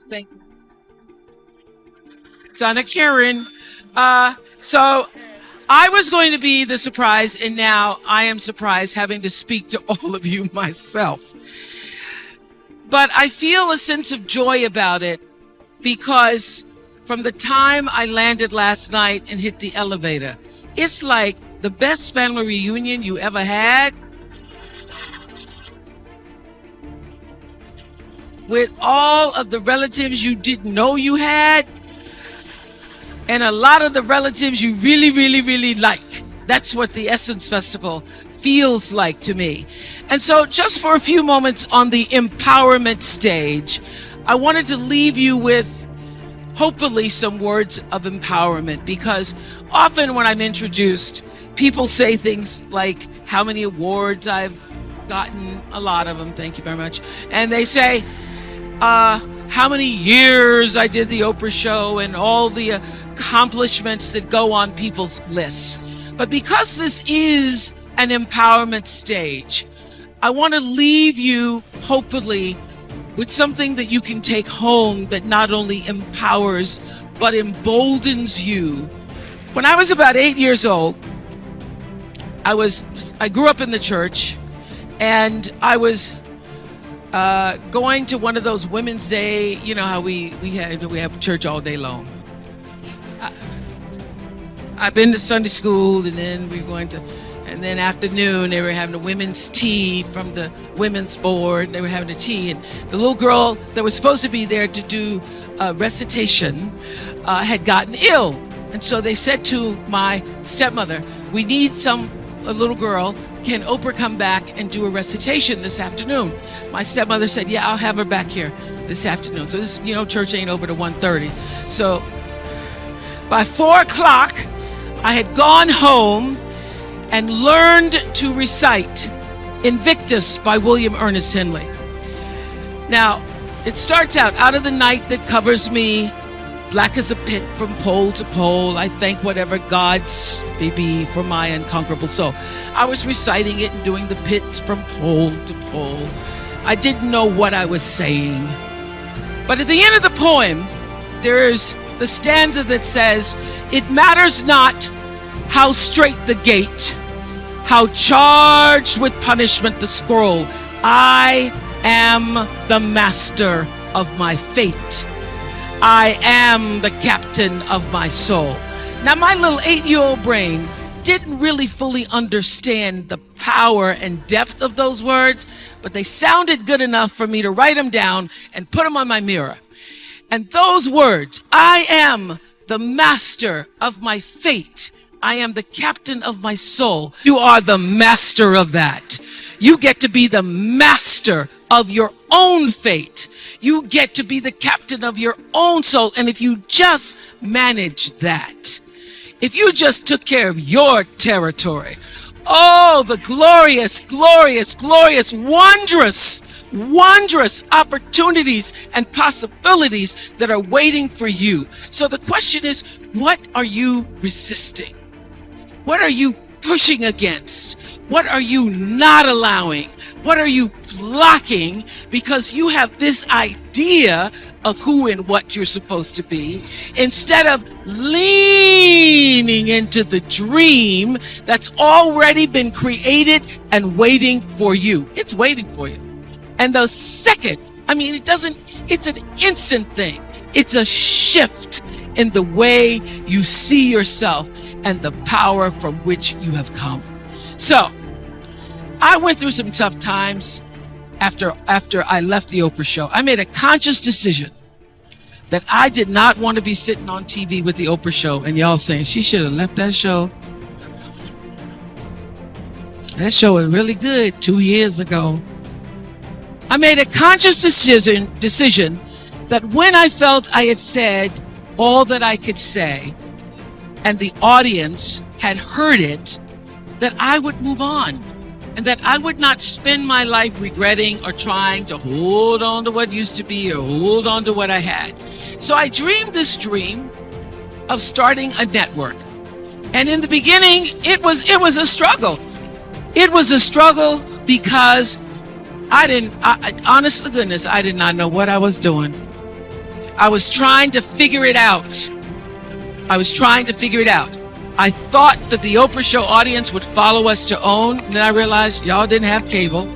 Thank you. Donna Karen. So I was going to be the surprise, and now I am surprised having to speak to all of you myself. But I feel a sense of joy about it because from the time I landed last night and hit the elevator, it's like the best family reunion you ever had, with all of the relatives you didn't know you had, and a lot of the relatives you really, really, really like. That's what the Essence Festival feels like to me. And so, just for a few moments on the empowerment stage, I wanted to leave you with hopefully some words of empowerment, because often when I'm introduced, people say things like how many awards I've gotten, a lot of them, thank you very much. And they say, how many years I did the Oprah show and all the accomplishments that go on people's lists. But because this is an empowerment stage, I want to leave you, hopefully, with something that you can take home that not only empowers, but emboldens you. When I was about 8 years old, I grew up in the church, and I was going to one of those Women's Day, you know how we have church all day long. I've been to Sunday school, and then we were going to, and then afternoon they were having a women's tea from the women's board. They were having a tea, and the little girl that was supposed to be there to do a recitation had gotten ill, and so they said to my stepmother, "We need a little girl. Can Oprah come back and do a recitation this afternoon?" My stepmother said, "Yeah, I'll have her back here this afternoon." So this, church ain't over to 1:30. So by 4 o'clock, I had gone home and learned to recite Invictus by William Ernest Henley. Now, it starts out of the night that covers me, black as a pit from pole to pole, I thank whatever gods may be for my unconquerable soul. I was reciting it and doing the pit from pole to pole. I didn't know what I was saying. But at the end of the poem, there's the stanza that says, "It matters not how straight the gate, how charged with punishment the scroll. I am the master of my fate. I am the captain of my soul." Now, my little 8-year-old brain didn't really fully understand the power and depth of those words, but they sounded good enough for me to write them down and put them on my mirror. And those words, "I am the master of my fate. I am the captain of my soul." You are the master of that. You get to be the master of your own fate. You get to be the captain of your own soul. And if you just manage that, if you just took care of your territory, oh, the glorious, glorious, glorious, wondrous, wondrous opportunities and possibilities that are waiting for you. So the question is, what are you resisting? What are you pushing against? What are you not allowing? What are you blocking because you have this idea of who and what you're supposed to be, instead of leaning into the dream that's already been created and waiting for you? It's waiting for you. And the second, it's an instant thing. It's a shift in the way you see yourself and the power from which you have come. So, I went through some tough times after I left the Oprah show. I made a conscious decision that I did not want to be sitting on TV with the Oprah show and y'all saying she should have left that show. That show was really good 2 years ago. I made a conscious decision that when I felt I had said all that I could say and the audience had heard it, that I would move on and that I would not spend my life regretting or trying to hold on to what used to be or hold on to what I had. So I dreamed this dream of starting a network. And in the beginning, it was a struggle. It was a struggle because honest to goodness, I did not know what I was doing. I was trying to figure it out. I was trying to figure it out. I thought that the Oprah show audience would follow us to OWN. And then I realized y'all didn't have cable.